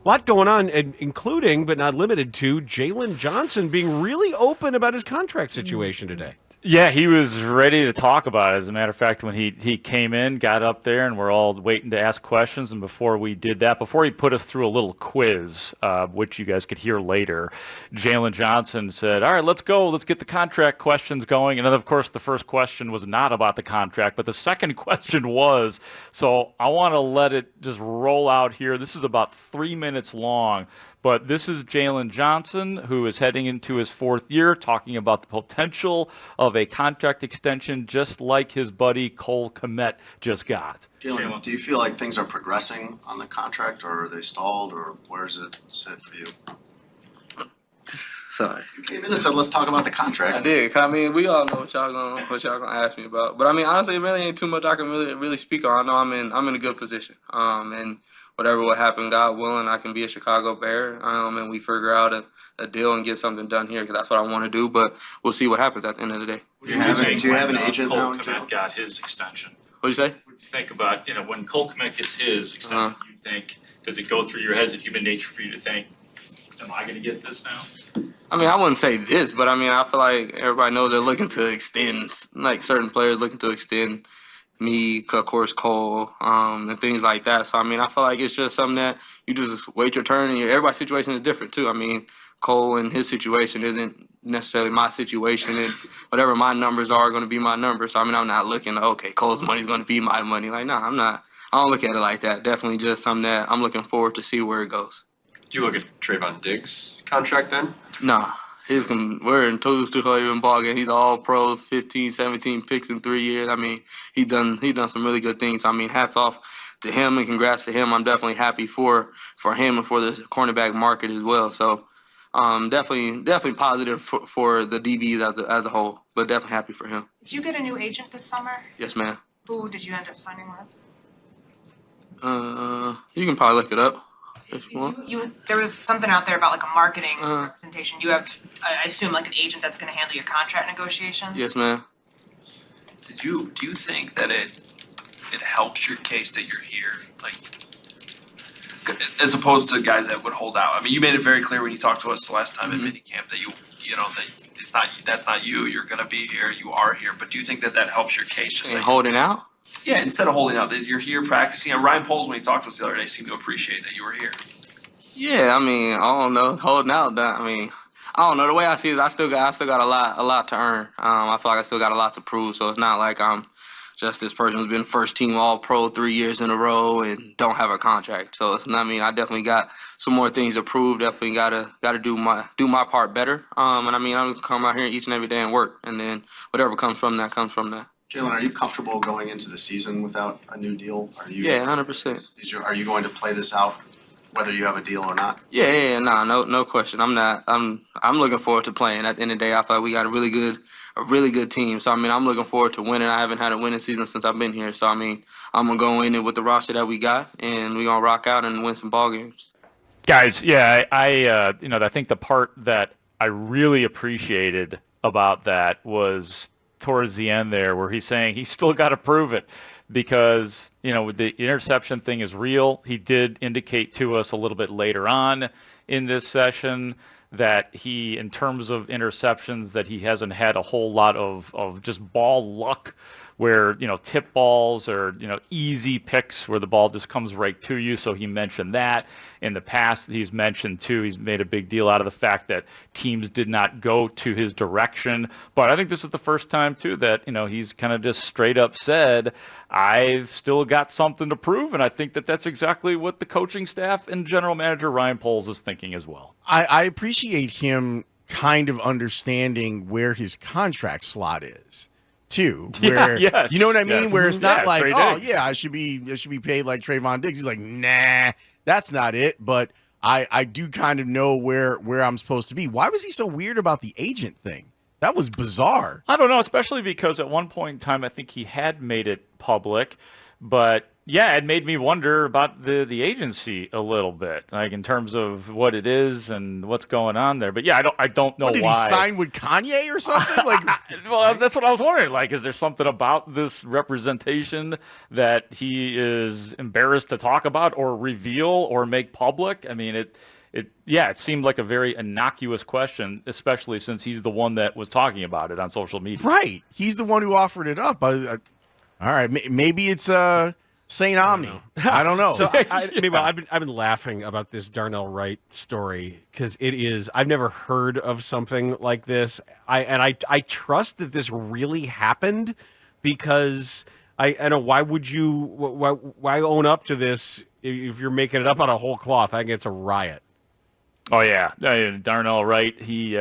A lot going on, including but not limited to Jaylon Johnson being really open about his contract situation today. Yeah, he was ready to talk about it. As a matter of fact, when he came in, got up there, and we're all waiting to ask questions. And before we did that, before he put us through a little quiz, which you guys could hear later, Jaylon Johnson said, all right, let's go. Let's get the contract questions going. And then, of course, the first question was not about the contract, but the second question was. So I want to let it just roll out here. This is about 3 minutes long. But this is Jaylon Johnson, who is heading into his fourth year, talking about the potential of a contract extension, just like his buddy Cole Kmet just got. Jaylon, do you feel like things are progressing on the contract, or are they stalled, or where does it sit for you? Sorry. You came in and said, let's talk about the contract. I did. I mean, we all know what y'all gonna ask me about. But I mean, honestly, it really ain't too much I can really speak on. I know I'm in a good position. And whatever will happen, God willing, I can be a Chicago Bear, and we figure out a deal and get something done here, because that's what I want to do. But we'll see what happens at the end of the day. Do you have an agent Cole now? Kmet got his extension. What'd you say? What do you think about, when Cole Kmet gets his extension, you think, does it go through your head? Is it human nature for you to think, am I going to get this now? I mean, I wouldn't say this, but I mean, I feel like everybody knows they're looking to extend, like certain players looking to extend. Me, of course, Cole, and things like that. So, I mean, I feel like it's just something that you just wait your turn, and everybody's situation is different, too. I mean, Cole and his situation isn't necessarily my situation, and whatever my numbers are going to be my numbers. So, I mean, I'm not looking, okay, Cole's money's going to be my money. Like, no, I'm not. I don't look at it like that. Definitely just something that I'm looking forward to see where it goes. Do you look at Trayvon Diggs' contract then? Nah. We're in two ball game. He's all pro, 15, 17 picks in 3 years. I mean, he done some really good things. I mean, hats off to him and congrats to him. I'm definitely happy for him and for the cornerback market as well. So, definitely positive for the DBs as a whole, but definitely happy for him. Did you get a new agent this summer? Yes, ma'am. Who did you end up signing with? You can probably look it up. There was something out there about like a marketing representation. You have, I assume, like an agent that's going to handle your contract negotiations? Yes, ma'am. Do you think that it helps your case that you're here, like, as opposed to guys that would hold out? I mean, you made it very clear when you talked to us the last time at minicamp that that's not you. You're going to be here. You are here. But do you think that helps your case? Just And holding out? Yeah, instead of holding out, that you're here practicing. And Ryan Poles, when he talked to us the other day, seemed to appreciate that you were here. Yeah, I mean, I don't know, holding out. I mean, I don't know. The way I see it, I still got a lot to earn. I feel like I still got a lot to prove. So it's not like I'm just this person who's been first team All Pro 3 years in a row and don't have a contract. So it's not, I mean, I definitely got some more things to prove. Definitely gotta do my part better. And I mean, I'm gonna come out here each and every day and work, and then whatever comes from that comes from that. Jaylon, are you comfortable going into the season without a new deal? Yeah, 100%. Are you going to play this out, whether you have a deal or not? Yeah, no question. I'm looking forward to playing. At the end of the day, I feel like we got a really good team. So I mean, I'm looking forward to winning. I haven't had a winning season since I've been here. So I mean, I'm gonna go in it with the roster that we got, and we're gonna rock out and win some ball games. Guys, yeah, I think the part that I really appreciated about that was towards the end there, where he's saying he's still got to prove it, because the interception thing is real. He did indicate to us a little bit later on in this session that he, in terms of interceptions, that he hasn't had a whole lot of just ball luck, where tip balls or easy picks where the ball just comes right to you. So he mentioned that. In the past, he's mentioned too, he's made a big deal out of the fact that teams did not go to his direction. But I think this is the first time too that he's kind of just straight up said, I've still got something to prove. And I think that that's exactly what the coaching staff and general manager Ryan Poles is thinking as well. I appreciate him kind of understanding where his contract slot is too, where you know what I mean, where it's not like, I should be paid like Trayvon Diggs. He's like, nah, that's not it. But I do kind of know where I'm supposed to be. Why was he so weird about the agent thing? That was bizarre. I don't know, especially because at one point in time I think he had made it public, but it made me wonder about the agency a little bit, like in terms of what it is and what's going on there. But yeah, I don't know did why. Did he sign with Kanye or something? Like, well, that's what I was wondering. Like, is there something about this representation that he is embarrassed to talk about or reveal or make public? I mean, it seemed like a very innocuous question, especially since he's the one that was talking about it on social media. Right, he's the one who offered it up. All right, maybe it's Saint Omni. I don't know. So meanwhile, I've been laughing about this Darnell Wright story because it is. I've never heard of something like this. I trust that this really happened because I know why would you why own up to this if you're making it up out of whole cloth? I think it's a riot. Oh yeah, Darnell Wright. He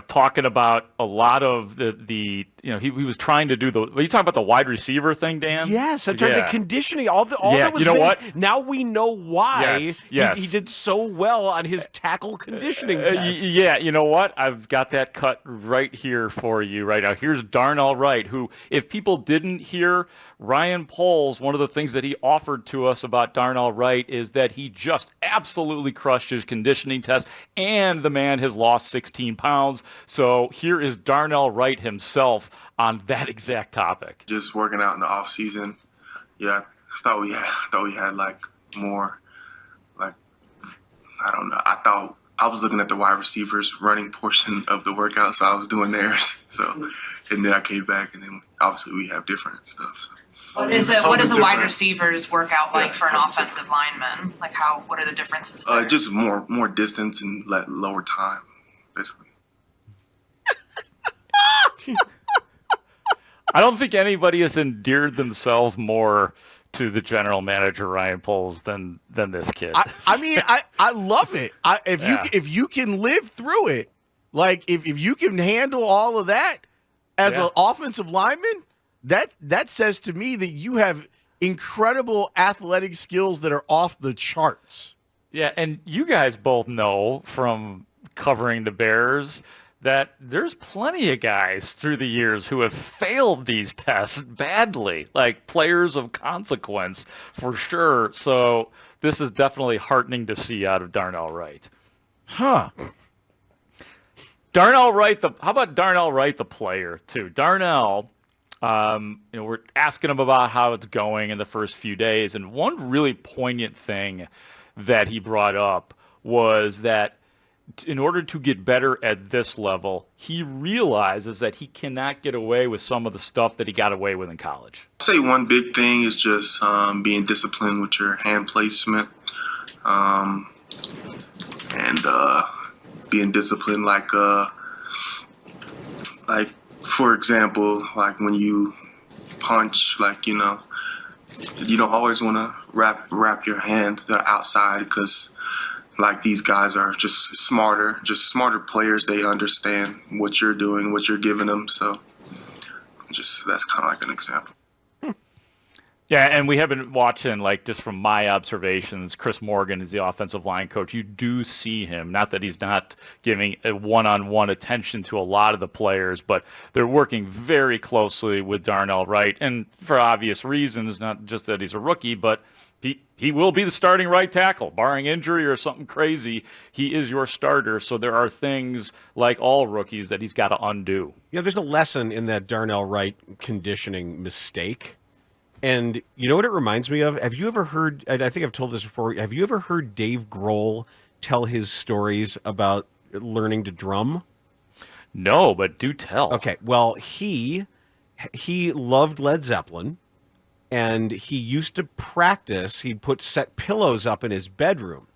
talking about a lot of the he was trying to do are you talking about the wide receiver thing, Dan? Yes, I'm trying the conditioning, all that was what? Now we know why yes. He did so well on his tackle conditioning test. Yeah, you know what? I've got that cut right here for you right now. Here's Darnell Wright, who, if people didn't hear Ryan Poles, one of the things that he offered to us about Darnell Wright is that he just absolutely crushed his conditioning test, and the man has lost 16 pounds. So here is Darnell Wright himself on that exact topic. Just working out in the off season. Yeah, I thought we had like more, like, I don't know. I thought I was looking at the wide receivers running portion of the workout, so I was doing theirs. So, and then I came back, and then obviously we have different stuff. So. What is a wide receivers workout like for an offensive lineman? Like what are the differences there? Just more distance and lower time, basically. I don't think anybody has endeared themselves more to the general manager Ryan Poles than this kid. I mean, I love it. If you can live through it, like if you can handle all of that as an offensive lineman, that says to me that you have incredible athletic skills that are off the charts. Yeah, and you guys both know from covering the Bears that there's plenty of guys through the years who have failed these tests badly, like players of consequence for sure. So this is definitely heartening to see out of Darnell Wright. Huh. Darnell Wright, how about Darnell Wright, the player, too? Darnell, we're asking him about how it's going in the first few days, and one really poignant thing that he brought up was that in order to get better at this level, he realizes that he cannot get away with some of the stuff that he got away with in college. I'd say one big thing is just being disciplined with your hand placement, and being disciplined like for example, like when you punch, like you don't always want to wrap your hands to the outside because. Like these guys are just smarter players. They understand what you're doing, what you're giving them. So that's kind of like an example. Yeah, and we have been watching, like, just from my observations, Chris Morgan is the offensive line coach. You do see him, not that he's not giving a one-on-one attention to a lot of the players, but they're working very closely with Darnell Wright, and for obvious reasons, not just that he's a rookie, but he will be the starting right tackle, barring injury or something crazy. He is your starter, so there are things, like all rookies, that he's got to undo. Yeah, there's a lesson in that Darnell Wright conditioning mistake. And you know what it reminds me of? Have you ever heard, I think I've told this before, have you ever heard Dave Grohl tell his stories about learning to drum? No, but do tell. Okay, well, he loved Led Zeppelin, and he used to practice. He'd put set pillows up in his bedroom,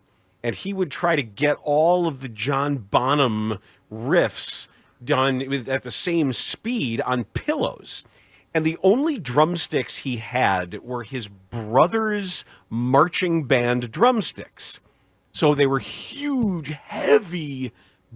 and he would try to get all of the John Bonham riffs done at the same speed on pillows. And the only drumsticks he had were his brother's marching band drumsticks. So they were huge, heavy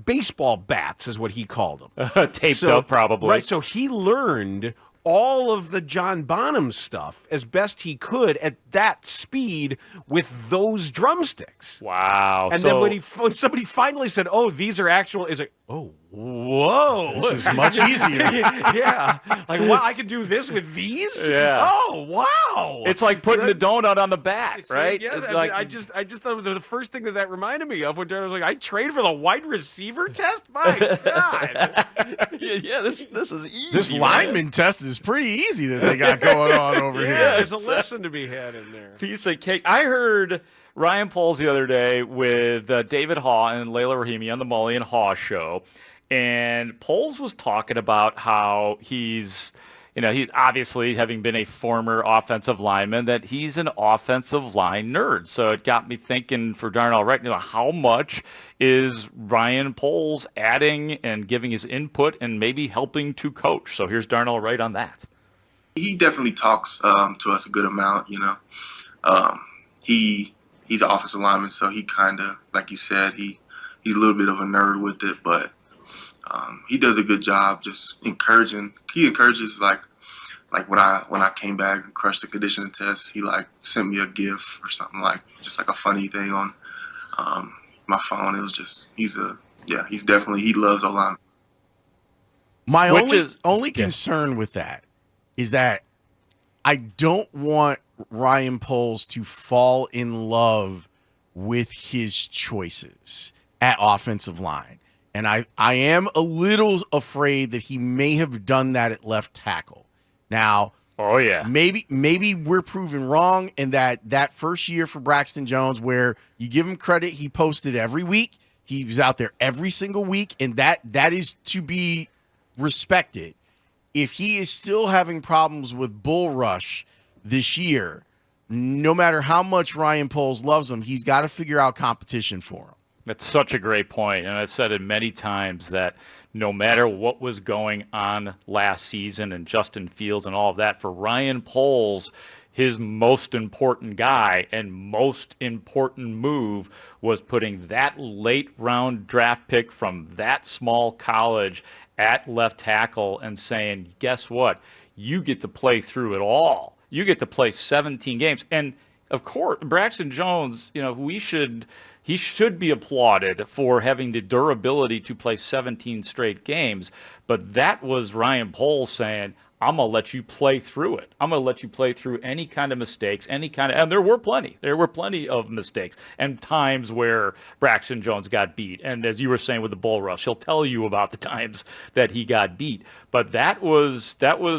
baseball bats, is what he called them. Taped up, probably. Right, so he learned all of the John Bonham stuff as best he could at that speed with those drumsticks. Wow. And then when somebody finally said, "Oh, these are actual," is like, oh, whoa. This is much easier. Yeah. Like, wow, I can do this with these? Yeah. Oh, wow. It's like putting the donut on the bat, right? Yes, Like, I just thought the first thing that reminded me of when Darren was like, I trained for the wide receiver test? My God. yeah, this is easy. This lineman test is pretty easy that they got going on over Yeah, here. there's a lesson to be had in there. Piece of cake. I heard Ryan Poles the other day with David Haugh and Layla Rahimi on the Mully and Haugh show, and Poles was talking about how he's obviously, having been a former offensive lineman, that he's an offensive line nerd. So it got me thinking for Darnell Wright, how much is Ryan Poles adding and giving his input and maybe helping to coach? So here's Darnell Wright on that. He definitely talks to us a good amount, He's an offensive lineman, so he kind of, like you said, he's a little bit of a nerd with it, but he does a good job just encouraging. He encourages, like when I came back and crushed the conditioning test, he sent me a GIF or something, just like a funny thing on my phone. It was just he loves O-line. My only concern with that is that I don't want Ryan Poles to fall in love with his choices at offensive line. And I am a little afraid that he may have done that at left tackle. Now, maybe we're proven wrong, and that first year for Braxton Jones, where you give him credit, he posted every week. He was out there every single week, and that is to be respected. If he is still having problems with bull rush this year, no matter how much Ryan Poles loves him, he's got to figure out competition for him. That's such a great point. And I've said it many times that no matter what was going on last season and Justin Fields and all of that, for Ryan Poles, his most important guy and most important move was putting that late round draft pick from that small college at left tackle and saying, guess what? You get to play through it all. You get to play 17 games. And of course, Braxton Jones, he should be applauded for having the durability to play 17 straight games. But that was Ryan Poles saying, I'm going to let you play through it. I'm going to let you play through any kind of mistakes, and there were plenty. There were plenty of mistakes and times where Braxton Jones got beat. And as you were saying with the bull rush, he'll tell you about the times that he got beat. But that was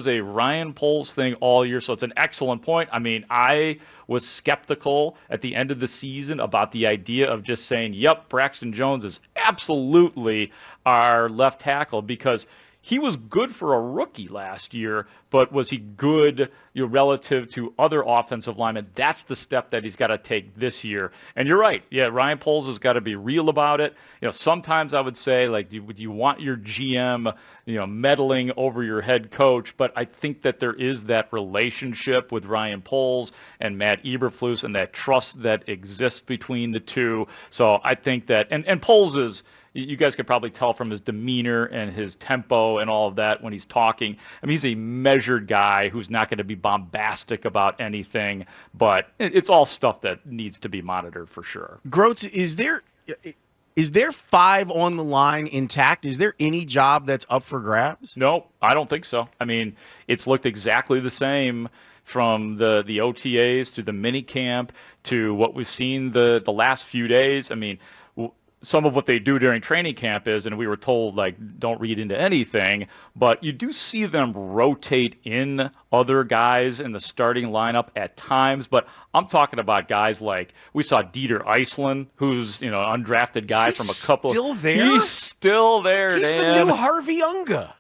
a Ryan Poles thing all year. So it's an excellent point. I mean, I was skeptical at the end of the season about the idea of just saying, yep, Braxton Jones is absolutely our left tackle, because he was good for a rookie last year, but was he good relative to other offensive linemen? That's the step that he's got to take this year. And you're right. Yeah, Ryan Poles has got to be real about it. Sometimes I would say, do you want your GM, meddling over your head coach? But I think that there is that relationship with Ryan Poles and Matt Eberflus and that trust that exists between the two. So I think that, and Poles is, you guys could probably tell from his demeanor and his tempo and all of that when he's talking. I mean, he's a measured guy who's not going to be bombastic about anything, but it's all stuff that needs to be monitored for sure. Grote, is there 5 on the line intact? Is there any job that's up for grabs? No, I don't think so. I mean, it's looked exactly the same from the OTAs to the mini camp to what we've seen the last few days. I mean, some of what they do during training camp is, and we were told, don't read into anything, but you do see them rotate in other guys in the starting lineup at times. But I'm talking about guys like, we saw Dieter Iceland, who's, an undrafted guy from a couple. Still there? He's still there, He's Dan. the new Harvey Unga.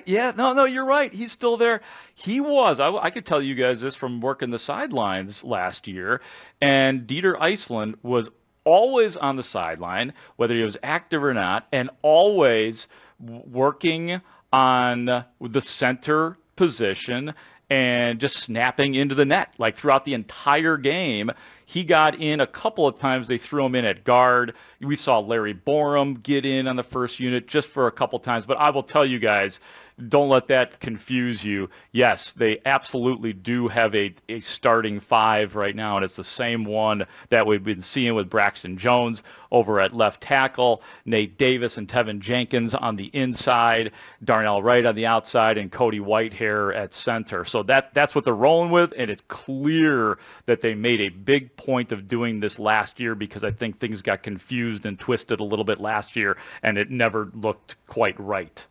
Yeah, no, you're right. He's still there. He was. I could tell you guys this from working the sidelines last year, and Dieter Iceland was always on the sideline, whether he was active or not, and always working on the center position and just snapping into the net. Throughout the entire game, he got in a couple of times. They threw him in at guard. We saw Larry Borum get in on the first unit just for a couple times. But I will tell you guys, don't let that confuse you. Yes, they absolutely do have a starting five right now, and it's the same one that we've been seeing with Braxton Jones over at left tackle, Nate Davis and Tevin Jenkins on the inside, Darnell Wright on the outside, and Cody Whitehair at center. So that's what they're rolling with, and it's clear that they made a big point of doing this last year because I think things got confused and twisted a little bit last year, and it never looked quite right.